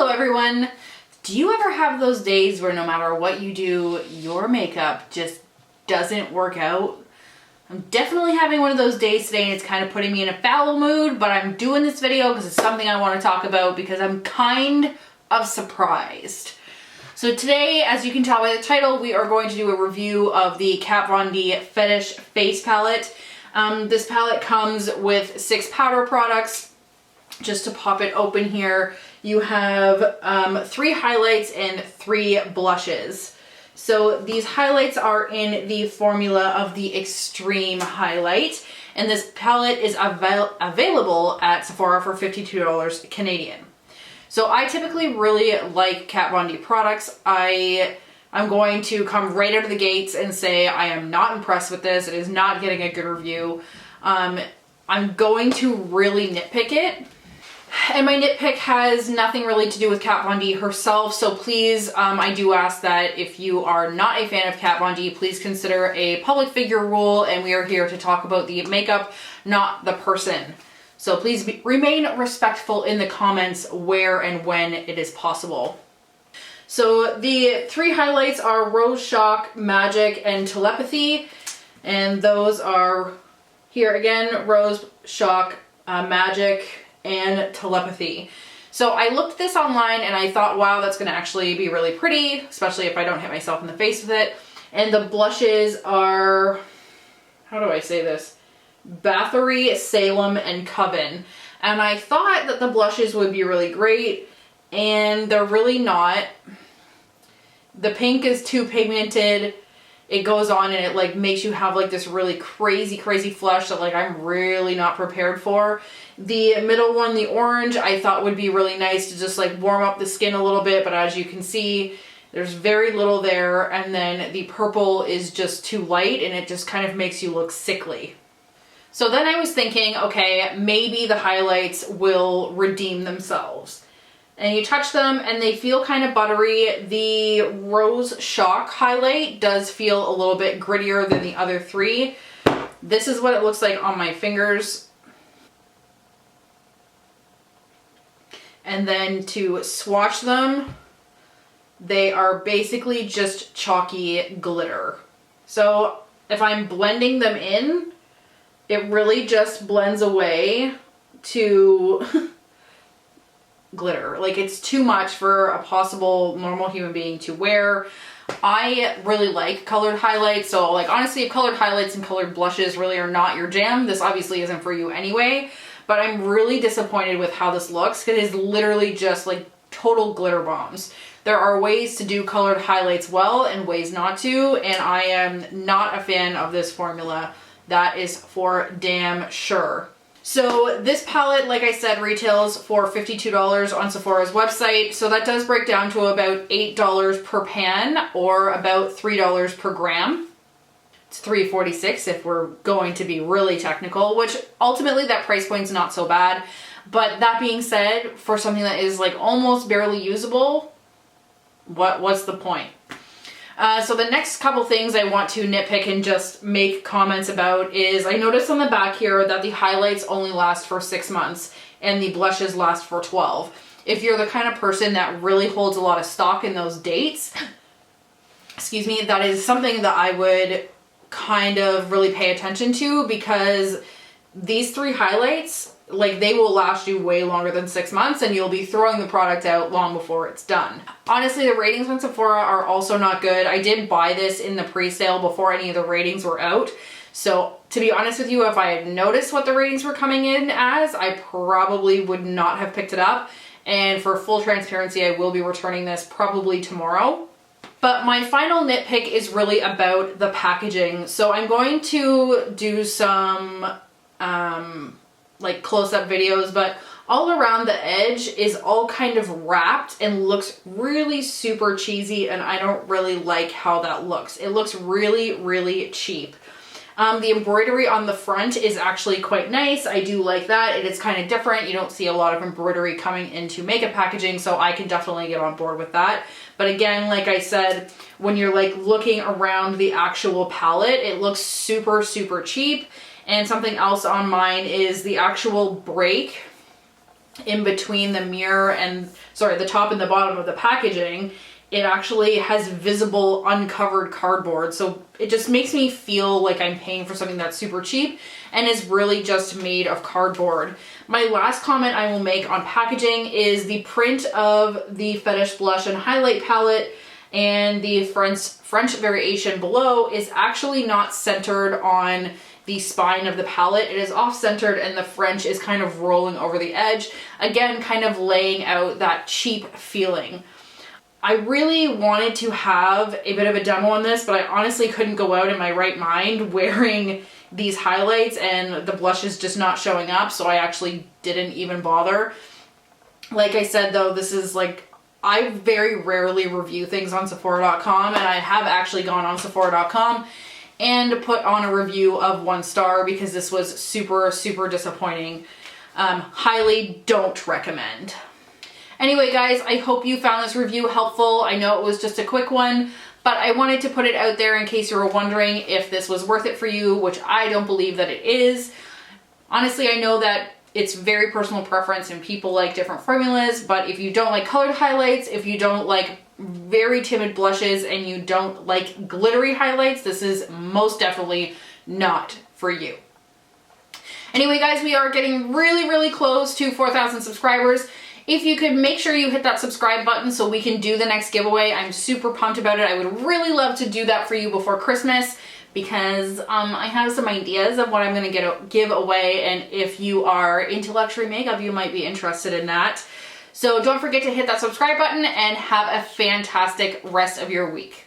Hello everyone! Do you ever have those days where no matter what you do, your makeup just doesn't work out? I'm definitely having one of those days today and it's kind of putting me in a foul mood, but I'm doing this video because it's something I want to talk about because I'm kind of surprised. So today, as you can tell by the title, we are going to do a review of the Kat Von D Fetish Face Palette. This palette comes with 6 powder products. Just to pop it open here, you have 3 highlights and 3 blushes. So these highlights are in the formula of the Extreme Highlight, and this palette is available at Sephora for $52 Canadian. So I typically really like Kat Von D products. I'm going to come right out of the gates and say I am not impressed with this. It is not getting a good review. I'm going to really nitpick it. And my nitpick has nothing really to do with Kat Von D herself, so please, I do ask that if you are not a fan of Kat Von D, please consider a public figure rule, and we are here to talk about the makeup, not the person. So please remain respectful in the comments where and when it is possible. So the 3 highlights are Rose Shock, Magic, and Telepathy, and those are here again, Rose Shock, Magic, and Telepathy. So I looked this online and I thought, wow, that's gonna actually be really pretty, especially if I don't hit myself in the face with it. And the blushes are, how do I say this? Bathory, Salem, and Coven. And I thought that the blushes would be really great, and they're really not. The pink is too pigmented. It goes on and it like makes you have like this really crazy flush that like I'm really not prepared for. The middle one, the orange, I thought would be really nice to just like warm up the skin a little bit, but as you can see, there's very little there. And then the purple is just too light and it just kind of makes you look sickly. So then I was thinking, okay, maybe the highlights will redeem themselves. And you touch them and they feel kind of buttery. The Rose Shock highlight does feel a little bit grittier than the other 3. This is what it looks like on my fingers. And then to swatch them, they are basically just chalky glitter. So if I'm blending them in, it really just blends away to glitter. Like, it's too much for a possible normal human being to wear. I really like colored highlights, so like honestly, if colored highlights and colored blushes really are not your jam, this obviously isn't for you anyway. But I'm really disappointed with how this looks because it is literally just like total glitter bombs. There are ways to do colored highlights well and ways not to, and I am not a fan of this formula. That is for damn sure. So this palette, like I said, retails for $52 on Sephora's website. So that does break down to about $8 per pan or about $3 per gram. It's $3.46 if we're going to be really technical, which ultimately that price point's not so bad. But that being said, for something that is like almost barely usable, what's the point? So the next couple things I want to nitpick and just make comments about is I noticed on the back here that the highlights only last for 6 months and the blushes last for 12. If you're the kind of person that really holds a lot of stock in those dates, excuse me, that is something that I would kind of really pay attention to, because these 3 highlights, like, they will last you way longer than 6 months and you'll be throwing the product out long before it's done. Honestly, the ratings on Sephora are also not good. I did buy this in the pre-sale before any of the ratings were out. So to be honest with you, if I had noticed what the ratings were coming in as, I probably would not have picked it up. And for full transparency, I will be returning this probably tomorrow. But my final nitpick is really about the packaging. So I'm going to do some like close-up videos, but all around the edge is all kind of wrapped and looks really super cheesy, and I don't really like how that looks. It looks really cheap. The embroidery on the front is actually quite nice. I do like that. It is kind of different. You don't see a lot of embroidery coming into makeup packaging, so I can definitely get on board with that. But again, like I said, when you're like looking around the actual palette, it looks super cheap. And something else on mine is the actual break in between the mirror and, sorry, the top and the bottom of the packaging, it actually has visible uncovered cardboard. So it just makes me feel like I'm paying for something that's super cheap and is really just made of cardboard. My last comment I will make on packaging is the print of the Fetish blush and highlight palette and the French variation below is actually not centered on the spine of the palette. It is off-centered and the French is kind of rolling over the edge. Again, kind of laying out that cheap feeling. I really wanted to have a bit of a demo on this, but I honestly couldn't go out in my right mind wearing these highlights and the blush is just not showing up, so I actually didn't even bother. Like I said though, this is like, I very rarely review things on Sephora.com, and I have actually gone on Sephora.com and put on a review of 1 star because this was super, super disappointing. Highly don't recommend. Anyway guys, I hope you found this review helpful. I know it was just a quick one, but I wanted to put it out there in case you were wondering if this was worth it for you, which I don't believe that it is. Honestly, I know that it's very personal preference and people like different formulas, but if you don't like colored highlights, if you don't like very timid blushes, and you don't like glittery highlights, this is most definitely not for you. Anyway guys, we are getting really, really close to 4,000 subscribers. If you could make sure you hit that subscribe button so we can do the next giveaway, I'm super pumped about it. I would really love to do that for you before Christmas because I have some ideas of what I'm going to give away, and if you are into luxury makeup, you might be interested in that. So don't forget to hit that subscribe button and have a fantastic rest of your week.